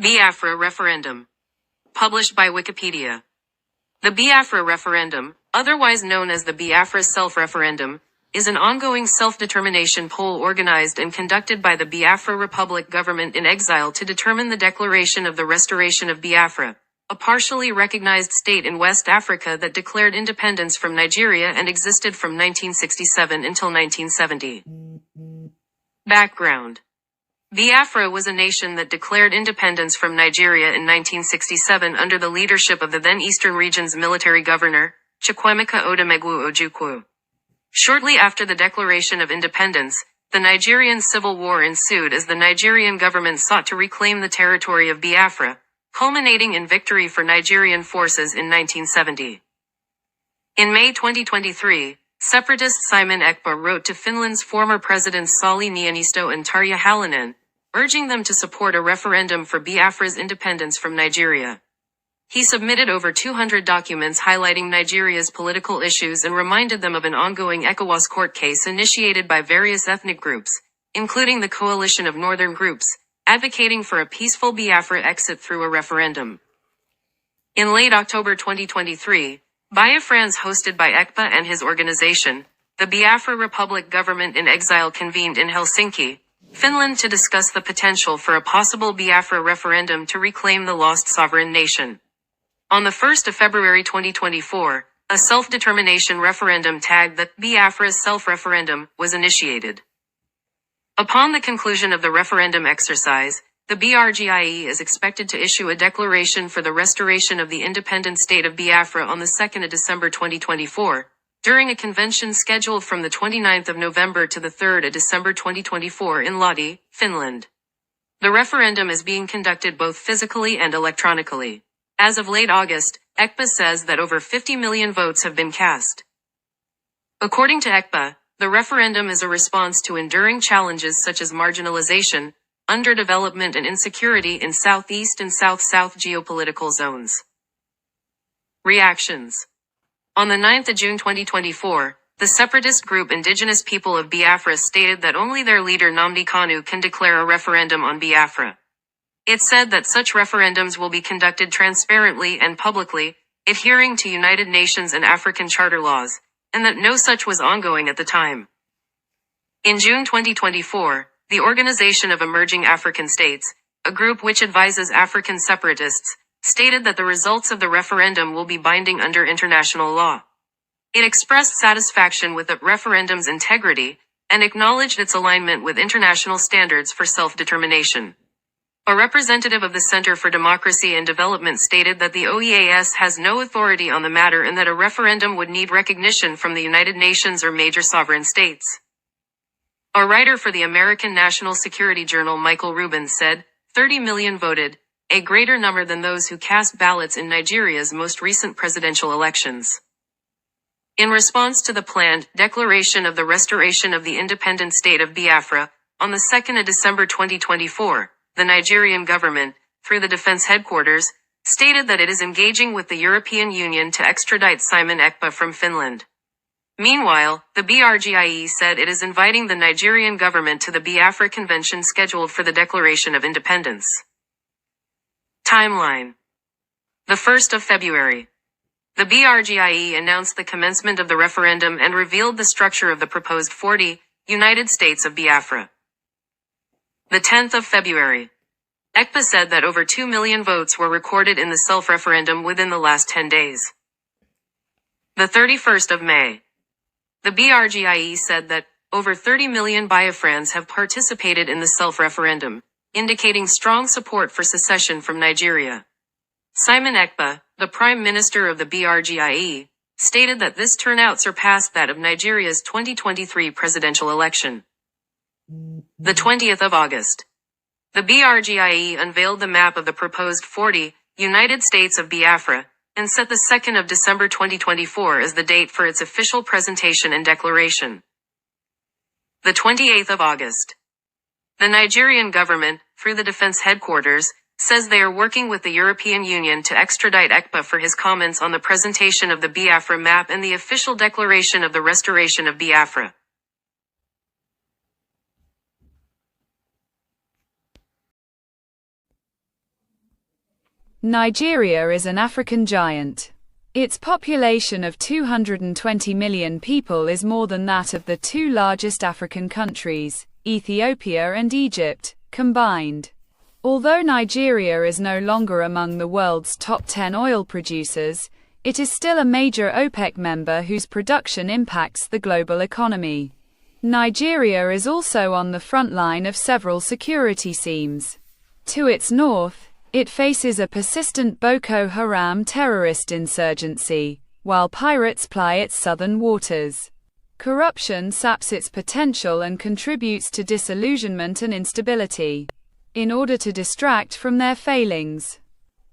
Biafra Referendum. Published by Wikipedia. The Biafra Referendum, otherwise known as the Biafra Self-Referendum, is an ongoing self-determination poll organized and conducted by the Biafra Republic government in exile to determine the declaration of the restoration of Biafra, a partially recognized state in West Africa that declared independence from Nigeria and existed from 1967 until 1970. Background. Biafra was a nation that declared independence from Nigeria in 1967 under the leadership of the then Eastern Region's military governor, Chukwuemeka Ojukwu. Shortly after the declaration of independence, the Nigerian civil war ensued as the Nigerian government sought to reclaim the territory of Biafra, culminating in victory for Nigerian forces in 1970. In May 2023, separatist Simon EKPA wrote to Finland's former presidents Sauli Niinisto and Tarja Halonen, urging them to support a referendum for Biafra's independence from Nigeria. He submitted over 200 documents highlighting Nigeria's political issues and reminded them of an ongoing ECOWAS court case initiated by various ethnic groups, including the Coalition of Northern Groups, advocating for a peaceful Biafra exit through a referendum. In late October 2023, Biafrans hosted by EKPA and his organization, the Biafra Republic government in exile convened in Helsinki, Finland to discuss the potential for a possible Biafra referendum to reclaim the lost sovereign nation. On the 1st of February 2024, a self-determination referendum tagged the Biafra's self-referendum was initiated. Upon the conclusion of the referendum exercise, the BRGIE is expected to issue a declaration for the restoration of the independent state of Biafra on the 2nd of December 2024, during a convention scheduled from the 29th of November to the 3rd of December 2024 in Lahti, Finland. The referendum is being conducted both physically and electronically. As of late August, EKPA says that over 50 million votes have been cast. According to EKPA, the referendum is a response to enduring challenges such as marginalization, underdevelopment and insecurity in Southeast and South-South geopolitical zones. Reactions. On the 9th of June 2024, the separatist group Indigenous People of Biafra stated that only their leader Nnamdi Kanu can declare a referendum on Biafra. It said that such referendums will be conducted transparently and publicly, adhering to United Nations and African Charter laws, and that no such was ongoing at the time. In June 2024, the Organization of Emerging African States, a group which advises African separatists, stated that the results of the referendum will be binding under international law. It expressed satisfaction with the referendum's integrity, and acknowledged its alignment with international standards for self-determination. A representative of the Center for Democracy and Development stated that the OEAS has no authority on the matter and that a referendum would need recognition from the United Nations or major sovereign states. A writer for the American National Security Journal Michael Rubin said, 30 million voted, a greater number than those who cast ballots in Nigeria's most recent presidential elections. In response to the planned declaration of the restoration of the independent state of Biafra, on the 2nd of December 2024, the Nigerian government, through the defense headquarters, stated that it is engaging with the European Union to extradite Simon EKPA from Finland. Meanwhile, the BRGIE said it is inviting the Nigerian government to the Biafra Convention scheduled for the Declaration of Independence. Timeline. The 1st of February. The BRGIE announced the commencement of the referendum and revealed the structure of the proposed 40 United States of Biafra. The 10th of February. EKPA said that over 2 million votes were recorded in the self-referendum within the last 10 days. The 31st of May. The BRGIE said that over 30 million Biafrans have participated in the self-referendum, indicating strong support for secession from Nigeria. Simon EKPA, the Prime Minister of the BRGIE, stated that this turnout surpassed that of Nigeria's 2023 presidential election. The 20th of August. The BRGIE unveiled the map of the proposed 40 United States of Biafra, and set the 2nd of December 2024 as the date for its official presentation and declaration. The 28th of August. The Nigerian government, through the defense headquarters, says they are working with the European Union to extradite EKPA for his comments on the presentation of the Biafra map and the official declaration of the restoration of Biafra. Nigeria is an African giant. Its population of 220 million people is more than that of the two largest African countries, Ethiopia and Egypt, combined. Although Nigeria is no longer among the world's top 10 oil producers, it is still a major OPEC member whose production impacts the global economy. Nigeria is also on the front line of several security seams. To its north, it faces a persistent Boko Haram terrorist insurgency, while pirates ply its southern waters. Corruption saps its potential and contributes to disillusionment and instability. In order to distract from their failings,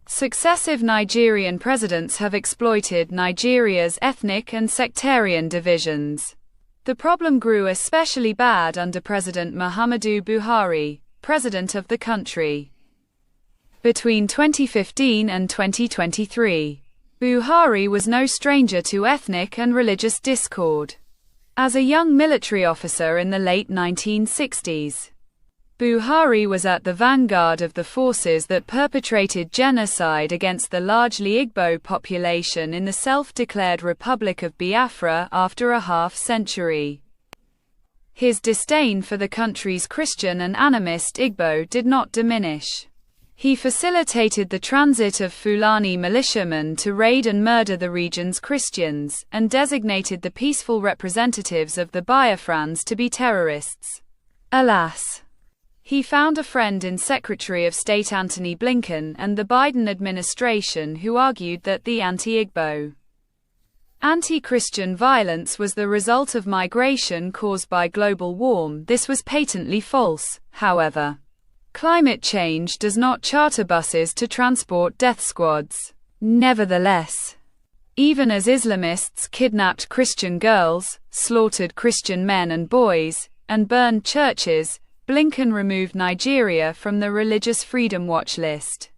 successive Nigerian presidents have exploited Nigeria's ethnic and sectarian divisions. The problem grew especially bad under President Muhammadu Buhari, president of the country. Between 2015 and 2023, Buhari was no stranger to ethnic and religious discord. As a young military officer in the late 1960s, Buhari was at the vanguard of the forces that perpetrated genocide against the largely Igbo population in the self-declared Republic of Biafra after a half-century. His disdain for the country's Christian and animist Igbo did not diminish. He facilitated the transit of Fulani militiamen to raid and murder the region's Christians, and designated the peaceful representatives of the Biafrans to be terrorists. Alas, he found a friend in Secretary of State Antony Blinken and the Biden administration who argued that the anti-Igbo, anti-Christian violence was the result of migration caused by global warming. This was patently false, however. Climate change does not charter buses to transport death squads. Nevertheless, even as Islamists kidnapped Christian girls, slaughtered Christian men and boys, and burned churches, Blinken removed Nigeria from the Religious Freedom Watch list.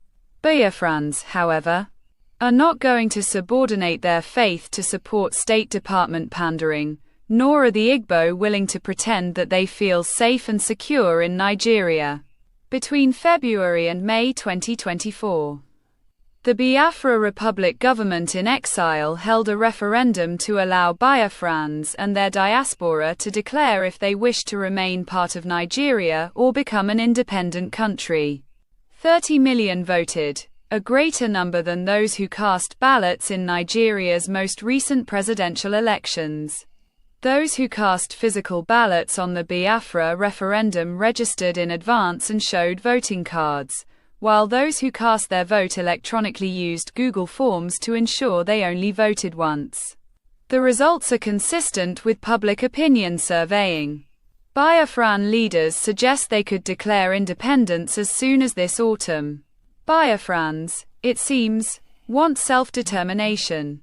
Biafrans, however, are not going to subordinate their faith to support State Department pandering, nor are the Igbo willing to pretend that they feel safe and secure in Nigeria. Between February and May 2024, the Biafra Republic government in exile held a referendum to allow Biafrans and their diaspora to declare if they wish to remain part of Nigeria or become an independent country. 30 million voted, a greater number than those who cast ballots in Nigeria's most recent presidential elections. Those who cast physical ballots on the Biafra referendum registered in advance and showed voting cards, while those who cast their vote electronically used Google Forms to ensure they only voted once. The results are consistent with public opinion surveying. Biafran leaders suggest they could declare independence as soon as this autumn. Biafrans, it seems, want self-determination.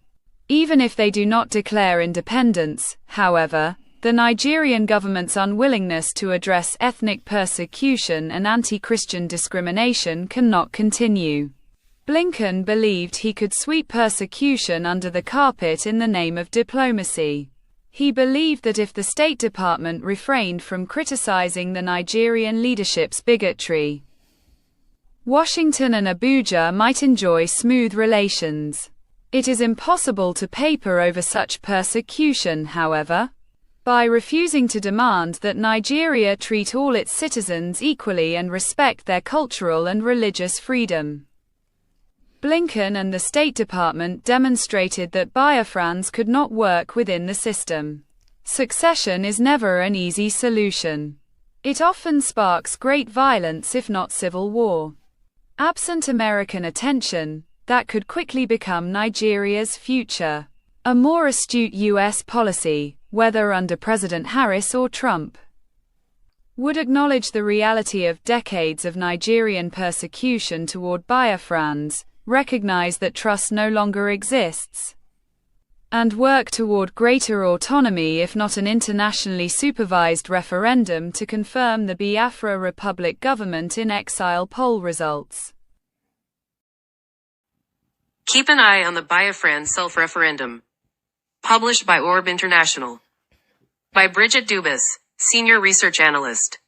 Even if they do not declare independence, however, the Nigerian government's unwillingness to address ethnic persecution and anti-Christian discrimination cannot continue. Blinken believed he could sweep persecution under the carpet in the name of diplomacy. He believed that if the State Department refrained from criticizing the Nigerian leadership's bigotry, Washington and Abuja might enjoy smooth relations. It is impossible to paper over such persecution, however. By refusing to demand that Nigeria treat all its citizens equally and respect their cultural and religious freedom, Blinken and the State Department demonstrated that Biafrans could not work within the system. Succession is never an easy solution. It often sparks great violence if not civil war. Absent American attention, that could quickly become Nigeria's future. A more astute U.S. policy, whether under President Harris or Trump, would acknowledge the reality of decades of Nigerian persecution toward Biafrans, recognize that trust no longer exists, and work toward greater autonomy if not an internationally supervised referendum to confirm the Biafra Republic government in exile poll results. Keep an eye on the Biafran self-referendum. Published by Orb International. By Bridget Dubas, Senior Research Analyst.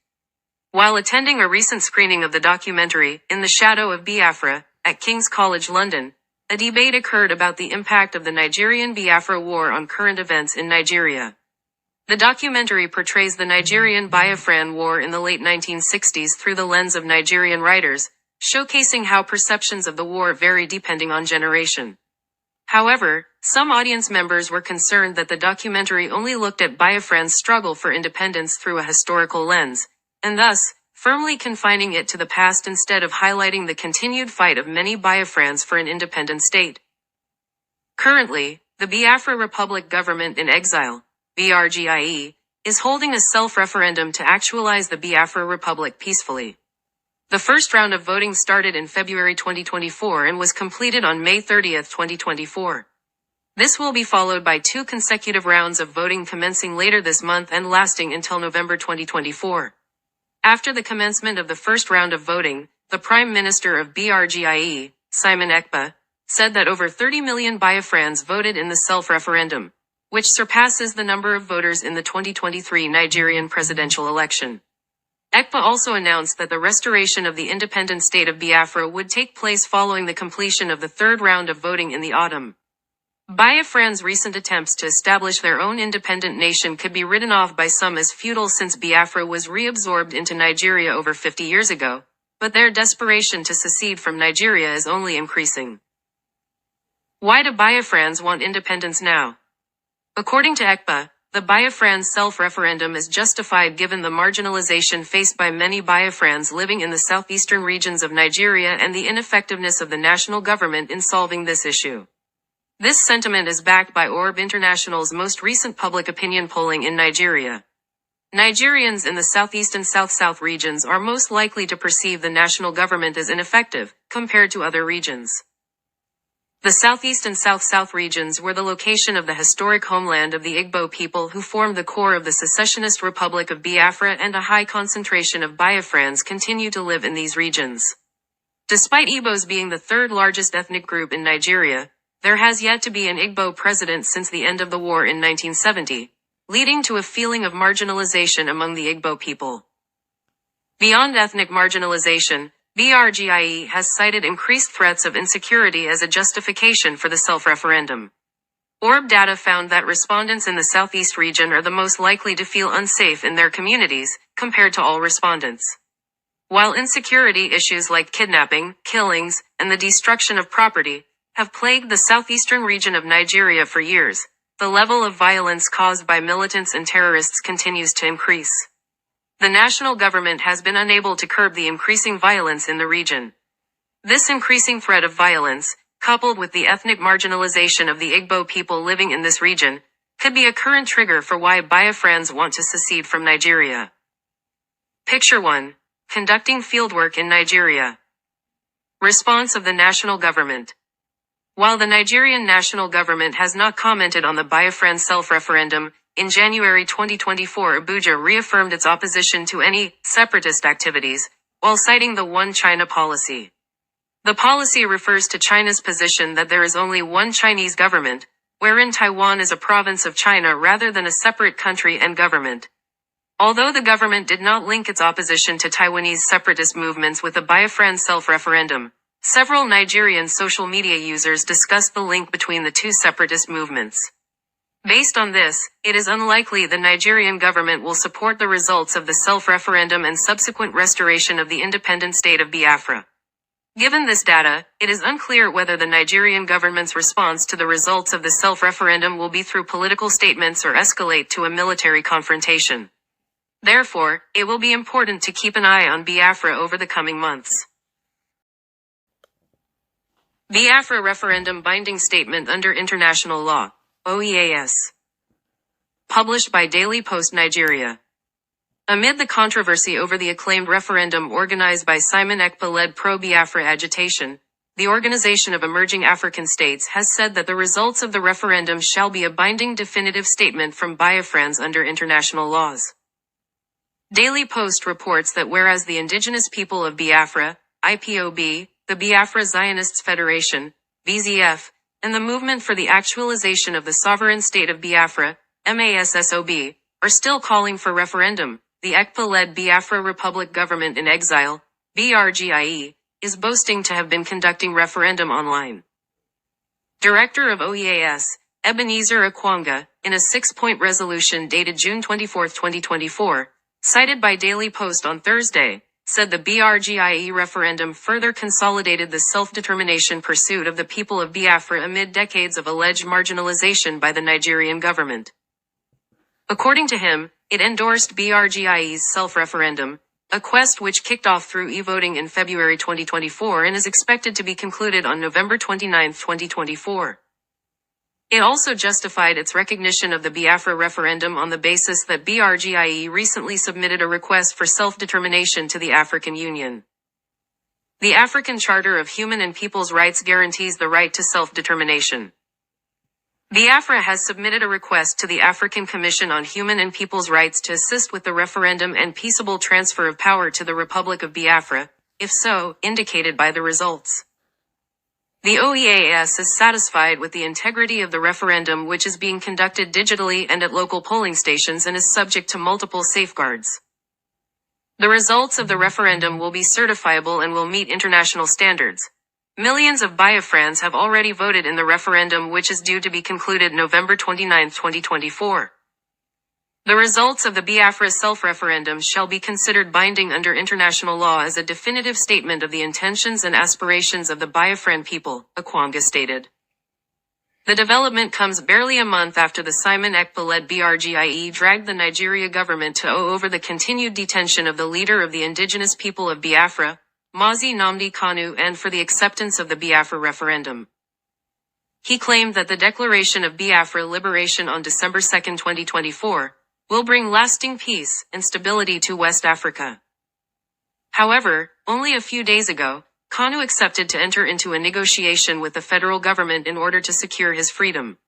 While attending a recent screening of the documentary, In the Shadow of Biafra, at King's College London, a debate occurred about the impact of the Nigerian Biafra War on current events in Nigeria. The documentary portrays the Nigerian Biafran War in the late 1960s through the lens of Nigerian writers, showcasing how perceptions of the war vary depending on generation. However, some audience members were concerned that the documentary only looked at Biafran's struggle for independence through a historical lens, and thus, firmly confining it to the past instead of highlighting the continued fight of many Biafrans for an independent state. Currently, the Biafra Republic government in exile, BRGIE, is holding a self-referendum to actualize the Biafra Republic peacefully. The first round of voting started in February 2024 and was completed on May 30, 2024. This will be followed by 2 consecutive rounds of voting commencing later this month and lasting until November 2024. After the commencement of the first round of voting, the Prime Minister of BRGIE, Simon Ekpa, said that over 30 million Biafrans voted in the self-referendum, which surpasses the number of voters in the 2023 Nigerian presidential election. EKPA also announced that the restoration of the independent state of Biafra would take place following the completion of the third round of voting in the autumn. Biafran's recent attempts to establish their own independent nation could be written off by some as futile since Biafra was reabsorbed into Nigeria over 50 years ago, but their desperation to secede from Nigeria is only increasing. Why do Biafrans want independence now? According to EKPA, the Biafran self-referendum is justified given the marginalization faced by many Biafrans living in the southeastern regions of Nigeria and the ineffectiveness of the national government in solving this issue. This sentiment is backed by Orb International's most recent public opinion polling in Nigeria. Nigerians in the southeast and south-south regions are most likely to perceive the national government as ineffective, compared to other regions. The southeast and south-south regions were the location of the historic homeland of the Igbo people who formed the core of the secessionist Republic of Biafra, and a high concentration of Biafrans continue to live in these regions. Despite Igbos being the third largest ethnic group in Nigeria, there has yet to be an Igbo president since the end of the war in 1970, leading to a feeling of marginalization among the Igbo people. Beyond ethnic marginalization, BRGIE has cited increased threats of insecurity as a justification for the self-referendum. Orb data found that respondents in the southeast region are the most likely to feel unsafe in their communities, compared to all respondents. While insecurity issues like kidnapping, killings, and the destruction of property have plagued the southeastern region of Nigeria for years, the level of violence caused by militants and terrorists continues to increase. The national government has been unable to curb the increasing violence in the region. This increasing threat of violence, coupled with the ethnic marginalization of the Igbo people living in this region, could be a current trigger for why Biafrans want to secede from Nigeria. Picture 1. Conducting fieldwork in Nigeria. Response of the national government. While the Nigerian national government has not commented on the Biafran self-referendum, in January 2024 Abuja reaffirmed its opposition to any separatist activities, while citing the One China policy. The policy refers to China's position that there is only one Chinese government, wherein Taiwan is a province of China rather than a separate country and government. Although the government did not link its opposition to Taiwanese separatist movements with the Biafran self-referendum, several Nigerian social media users discussed the link between the two separatist movements. Based on this, it is unlikely the Nigerian government will support the results of the self-referendum and subsequent restoration of the independent state of Biafra. Given this data, it is unclear whether the Nigerian government's response to the results of the self-referendum will be through political statements or escalate to a military confrontation. Therefore, it will be important to keep an eye on Biafra over the coming months. Biafra Referendum Binding Statement under International Law. OEAS. Published by Daily Post Nigeria. Amid the controversy over the acclaimed referendum organized by Simon Ekpa-led pro-Biafra agitation, the Organization of Emerging African States has said that the results of the referendum shall be a binding definitive statement from Biafrans under international laws. Daily Post reports that whereas the indigenous people of Biafra, IPOB, the Biafra Zionists Federation, BZF, and the Movement for the Actualization of the Sovereign State of Biafra, MASSOB, are still calling for referendum, the EKPA-led Biafra Republic Government in Exile, BRGIE, is boasting to have been conducting referendum online. Director of OEAS, Ebenezer Akwanga, in a 6-point resolution dated June 24, 2024, cited by Daily Post on Thursday, said the BRGIE referendum further consolidated the self-determination pursuit of the people of Biafra amid decades of alleged marginalization by the Nigerian government. According to him, it endorsed BRGIE's self-referendum, a quest which kicked off through e-voting in February 2024 and is expected to be concluded on November 29, 2024. It also justified its recognition of the Biafra referendum on the basis that BRGIE recently submitted a request for self-determination to the African Union. The African Charter of Human and People's Rights guarantees the right to self-determination. Biafra has submitted a request to the African Commission on Human and People's Rights to assist with the referendum and peaceable transfer of power to the Republic of Biafra, if so, indicated by the results. The OEAS is satisfied with the integrity of the referendum, which is being conducted digitally and at local polling stations and is subject to multiple safeguards. The results of the referendum will be certifiable and will meet international standards. Millions of Biafrans have already voted in the referendum, which is due to be concluded November 29, 2024. The results of the Biafra self-referendum shall be considered binding under international law as a definitive statement of the intentions and aspirations of the Biafran people, Akwanga stated. The development comes barely a month after the Simon Ekpa-led BRGIE dragged the Nigeria government to over the continued detention of the leader of the indigenous people of Biafra, Mazi Nnamdi Kanu, and for the acceptance of the Biafra referendum. He claimed that the declaration of Biafra liberation on December 2, 2024, will bring lasting peace and stability to West Africa. However, only a few days ago, Kanu accepted to enter into a negotiation with the federal government in order to secure his freedom.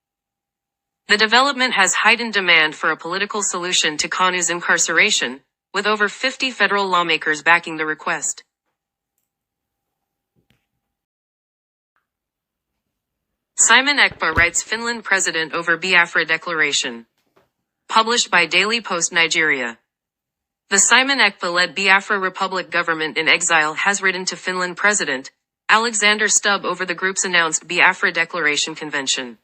The development has heightened demand for a political solution to Kanu's incarceration, with over 50 federal lawmakers backing the request. Simon Ekpa writes Finland president over Biafra Declaration. Published by Daily Post Nigeria. The Simon Ekpa-led Biafra Republic government in exile has written to Finland President Alexander Stubb over the group's announced Biafra Declaration convention.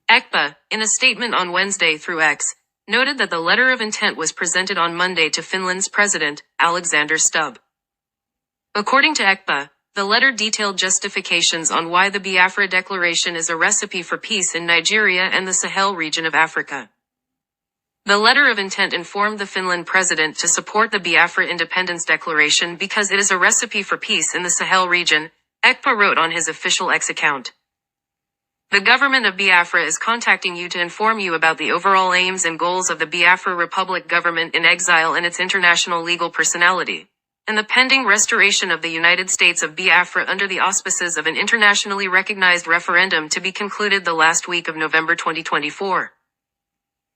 EKPA, in a statement on Wednesday through X, noted that the letter of intent was presented on Monday to Finland's President Alexander Stubb. According to EKPA, the letter detailed justifications on why the Biafra Declaration is a recipe for peace in Nigeria and the Sahel region of Africa. The letter of intent informed the Finland president to support the Biafra Independence Declaration because it is a recipe for peace in the Sahel region, EKPA wrote on his official X account. The government of Biafra is contacting you to inform you about the overall aims and goals of the Biafra Republic government in exile and its international legal personality, and the pending restoration of the United States of Biafra under the auspices of an internationally recognized referendum to be concluded the last week of November 2024.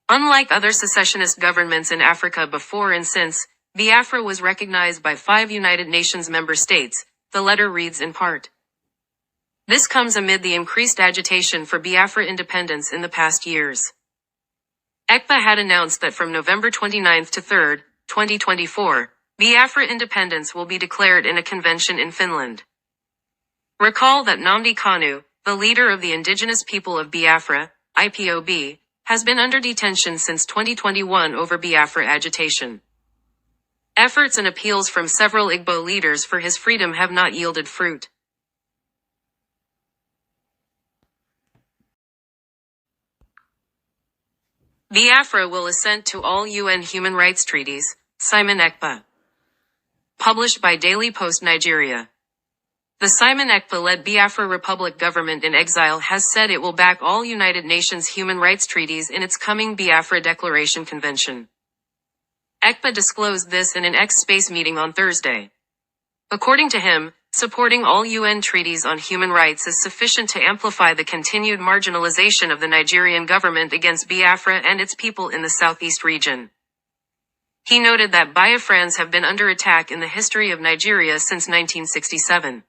Unlike other secessionist governments in Africa before and since, Biafra was recognized by 5 United Nations member states, the letter reads in part. This comes amid the increased agitation for Biafra independence in the past years. EKPA had announced that from November 29 to 3, 2024, Biafra independence will be declared in a convention in Finland. Recall that Nnamdi Kanu, the leader of the indigenous people of Biafra, IPOB, has been under detention since 2021 over Biafra agitation. Efforts and appeals from several Igbo leaders for his freedom have not yielded fruit. Biafra will assent to all UN human rights treaties, Simon Ekpa. Published by Daily Post Nigeria. The Simon Ekpa-led Biafra Republic government in exile has said it will back all United Nations human rights treaties in its coming Biafra Declaration convention. EKPA disclosed this in an X-Space meeting on Thursday. According to him, supporting all UN treaties on human rights is sufficient to amplify the continued marginalization of the Nigerian government against Biafra and its people in the southeast region. He noted that Biafrans have been under attack in the history of Nigeria since 1967.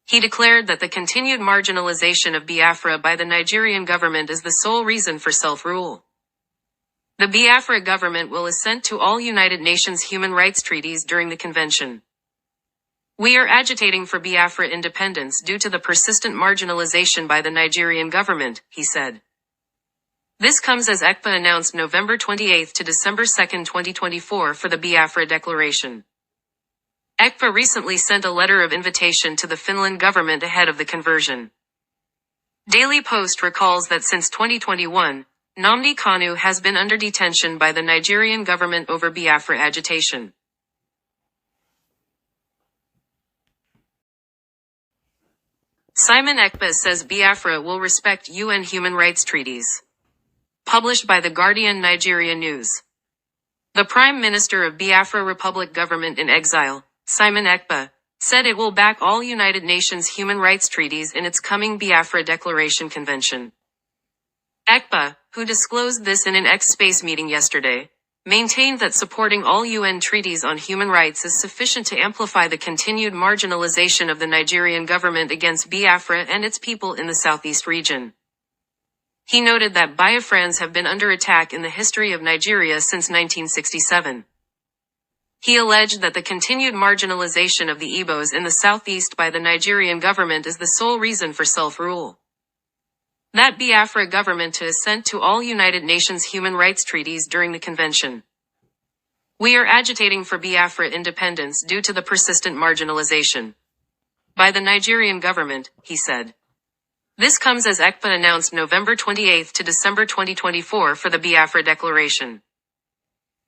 He declared that the continued marginalization of Biafra by the Nigerian government is the sole reason for self-rule. The Biafra government will assent to all United Nations human rights treaties during the convention. We are agitating for Biafra independence due to the persistent marginalization by the Nigerian government, he said. This comes as EKPA announced November 28 to December 2, 2024 for the Biafra Declaration. EKPA recently sent a letter of invitation to the Finland government ahead of the conversion. Daily Post recalls that since 2021, Nnamdi Kanu has been under detention by the Nigerian government over Biafra agitation. Simon Ekpa says Biafra will respect UN human rights treaties. Published by The Guardian Nigeria News. The Prime Minister of Biafra Republic Government in Exile, Simon Ekpa, said it will back all United Nations human rights treaties in its coming Biafra Declaration Convention. EKPA, who disclosed this in an X-Space meeting yesterday, maintained that supporting all UN treaties on human rights is sufficient to amplify the continued marginalization of the Nigerian government against Biafra and its people in the southeast region. He noted that Biafrans have been under attack in the history of Nigeria since 1967. He alleged that the continued marginalization of the Igbos in the southeast by the Nigerian government is the sole reason for self-rule. That Biafra government to assent to all United Nations human rights treaties during the convention. We are agitating for Biafra independence due to the persistent marginalization by the Nigerian government, he said. This comes as EKPA announced November 28 to December 2024 for the Biafra Declaration.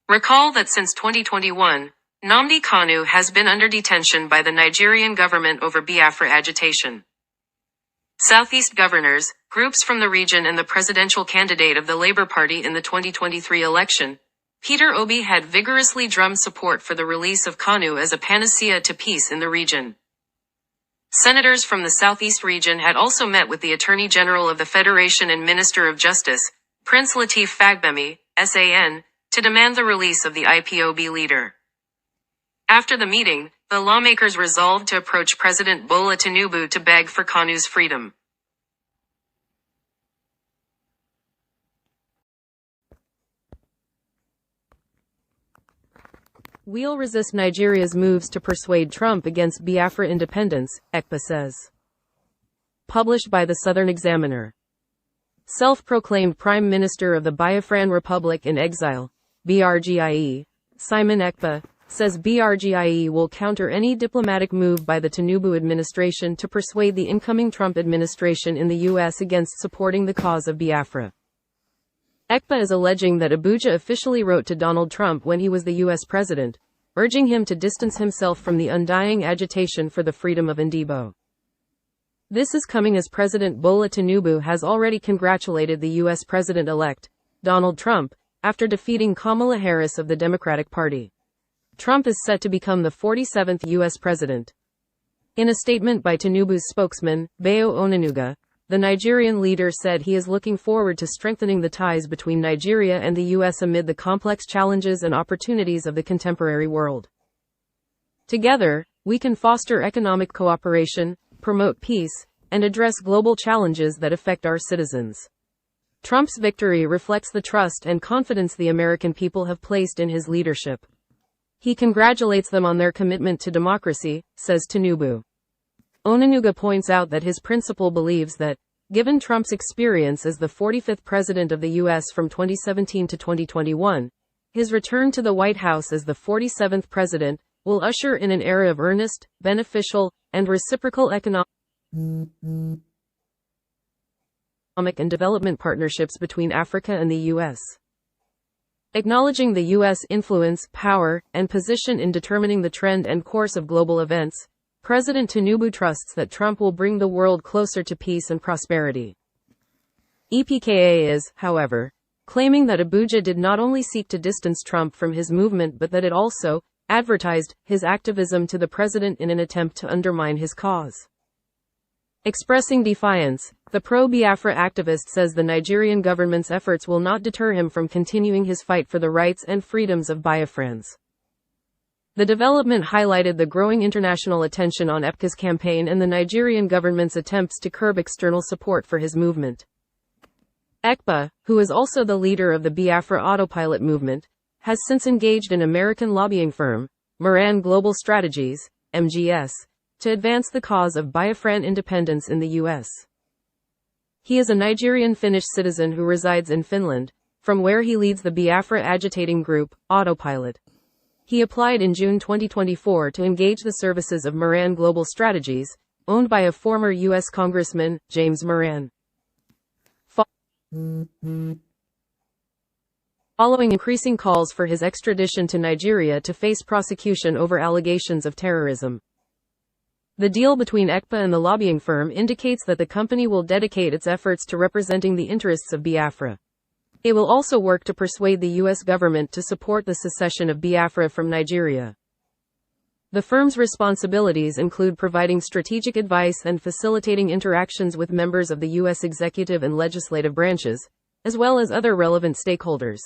Recall that since 2021, Nnamdi Kanu has been under detention by the Nigerian government over Biafra agitation. Southeast governors, groups from the region and the presidential candidate of the Labour Party in the 2023 election, Peter Obi had vigorously drummed support for the release of Kanu as a panacea to peace in the region. Senators from the Southeast region had also met with the Attorney General of the Federation and Minister of Justice, Prince Lateef Fagbemi, SAN, to demand the release of the IPOB leader. After the meeting, the lawmakers resolved to approach President Bola Tinubu to beg for Kanu's freedom. We'll resist Nigeria's moves to persuade Trump against Biafra independence, EKPA says. Published by the Southern Examiner. Self-proclaimed Prime Minister of the Biafran Republic in Exile, BRGIE, Simon Ekpa, says BRGIE will counter any diplomatic move by the Tinubu administration to persuade the incoming Trump administration in the U.S. against supporting the cause of Biafra. EKPA is alleging that Abuja officially wrote to Donald Trump when he was the U.S. president, urging him to distance himself from the undying agitation for the freedom of Ndibo. This is coming as President Bola Tinubu has already congratulated the U.S. president-elect, Donald Trump, after defeating Kamala Harris of the Democratic Party. Trump is set to become the 47th U.S. president. In a statement by Tinubu's spokesman, Bayo Onanuga, the Nigerian leader said he is looking forward to strengthening the ties between Nigeria and the U.S. amid the complex challenges and opportunities of the contemporary world. Together, we can foster economic cooperation, promote peace, and address global challenges that affect our citizens. Trump's victory reflects the trust and confidence the American people have placed in his leadership. He congratulates them on their commitment to democracy, says Tinubu. Onanuga points out that his principal believes that, given Trump's experience as the 45th president of the U.S. from 2017 to 2021, his return to the White House as the 47th president will usher in an era of earnest, beneficial, and reciprocal economic and development partnerships between Africa and the U.S. Acknowledging the U.S. influence, power, and position in determining the trend and course of global events, President Tinubu trusts that Trump will bring the world closer to peace and prosperity. EKPA is, however, claiming that Abuja did not only seek to distance Trump from his movement but that it also advertised his activism to the president in an attempt to undermine his cause. Expressing defiance, the pro-Biafra activist says the Nigerian government's efforts will not deter him from continuing his fight for the rights and freedoms of Biafrans. The development highlighted the growing international attention on EKPA's campaign and the Nigerian government's attempts to curb external support for his movement. EKPA, who is also the leader of the Biafra Autopilot movement, has since engaged an American lobbying firm, Moran Global Strategies, MGS, to advance the cause of Biafran independence in the U.S. He is a Nigerian-Finnish citizen who resides in Finland, from where he leads the Biafra agitating group, Autopilot. He applied in June 2024 to engage the services of Moran Global Strategies, owned by a former U.S. Congressman, James Moran. Following increasing calls for his extradition to Nigeria to face prosecution over allegations of terrorism. The deal between EKPA and the lobbying firm indicates that the company will dedicate its efforts to representing the interests of Biafra. It will also work to persuade the U.S. government to support the secession of Biafra from Nigeria. The firm's responsibilities include providing strategic advice and facilitating interactions with members of the U.S. executive and legislative branches, as well as other relevant stakeholders.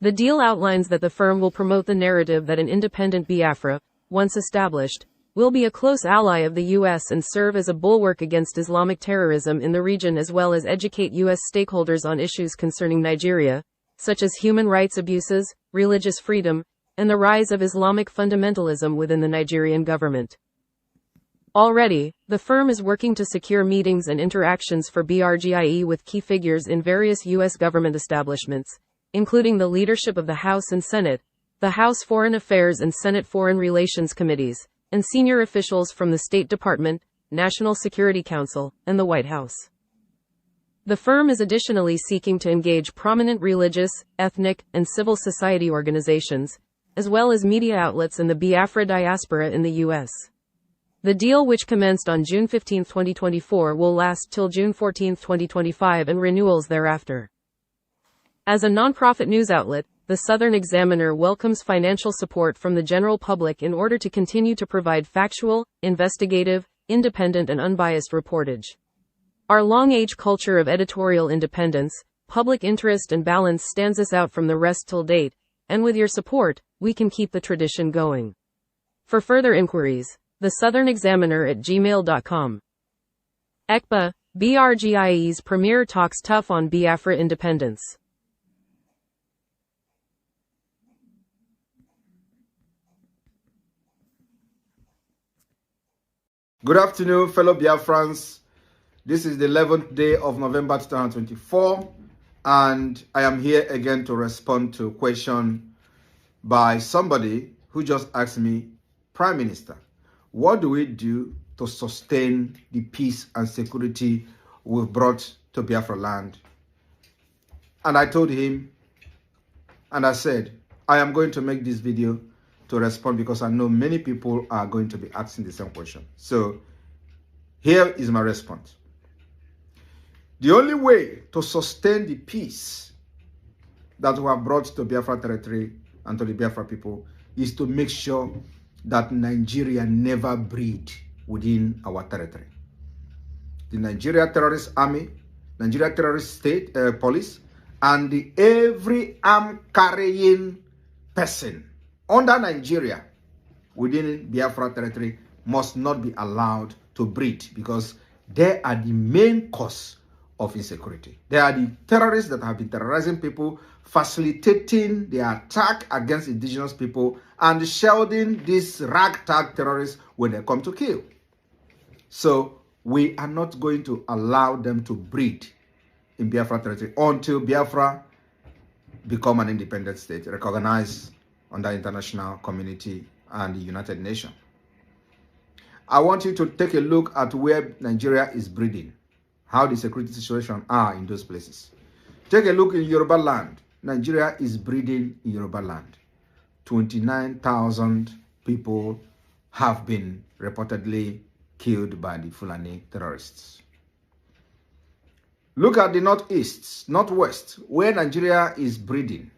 The deal outlines that the firm will promote the narrative that an independent Biafra, once established, will be a close ally of the U.S. and serve as a bulwark against Islamic terrorism in the region, as well as educate U.S. stakeholders on issues concerning Nigeria, such as human rights abuses, religious freedom, and the rise of Islamic fundamentalism within the Nigerian government. Already, the firm is working to secure meetings and interactions for BRGIE with key figures in various U.S. government establishments, including the leadership of the House and Senate, the House Foreign Affairs and Senate Foreign Relations Committees, and senior officials from the State Department, National Security Council, and the White House. The firm is additionally seeking to engage prominent religious, ethnic, and civil society organizations, as well as media outlets in the Biafra diaspora in the U.S. The deal, which commenced on June 15, 2024, will last till June 14, 2025 and renewals thereafter. As a non-profit news outlet, the Southern Examiner welcomes financial support from the general public in order to continue to provide factual, investigative, independent and unbiased reportage. Our long-age culture of editorial independence, public interest and balance stands us out from the rest till date, and with your support, we can keep the tradition going. For further inquiries, the Southern Examiner at gmail.com. EKPA, BRGIE's premier talks tough on Biafra independence. Good afternoon, fellow Biafrans. This is the 11th day of November 2024, and I am here again to respond to a question by somebody who just asked me, Prime Minister, what do we do to sustain the peace and security we've brought to Biafra land? And I told him, and I said, I am going to make this video to respond because I know many people are going to be asking the same question. So here is my response. The only way to sustain the peace that we have brought to Biafra territory and to the Biafra people is to make sure that Nigeria never breed within our territory. The Nigeria Terrorist Army, Nigeria Terrorist State Police, and every arm-carrying person under Nigeria within Biafra territory must not be allowed to breed, because they are the main cause of insecurity. They are the terrorists that have been terrorizing people, facilitating the attack against indigenous people, and shielding these ragtag terrorists when they come to kill. So we are not going to allow them to breed in Biafra territory until Biafra become an independent state, recognized under international community and the United Nations. I want you to take a look at where Nigeria is breeding, how the security situation are in those places. Take a look in Yoruba land. Nigeria is breeding in Yoruba land. 29,000 people have been reportedly killed by the Fulani terrorists. Look at the northeast, northwest, where Nigeria is breeding.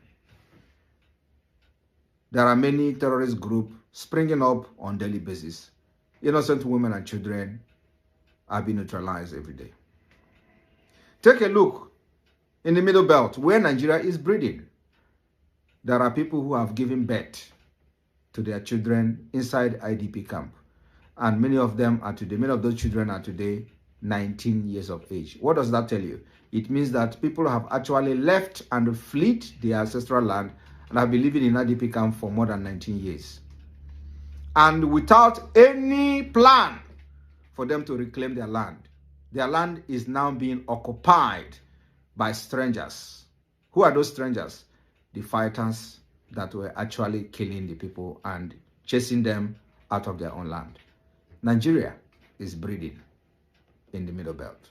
There are many terrorist groups springing up on a daily basis. Innocent women and children are being neutralized every day. Take a look in the Middle Belt, where Nigeria is breeding. There are people who have given birth to their children inside IDP camp. And many of those children are today 19 years of age. What does that tell you? It means that people have actually left and fled their ancestral land and have been living in IDP camp for more than 19 years. and without any plan for them to reclaim their land. Their land is now being occupied by strangers. Who are those strangers? The fighters that were actually killing the people and chasing them out of their own land. Nigeria is breeding in the Middle Belt.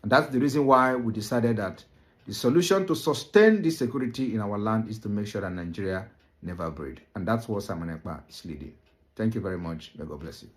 And that's the reason why we decided that the solution to sustain the security in our land is to make sure that Nigeria never breed. And that's what Simon Ekpa is leading. Thank you very much. May God bless you.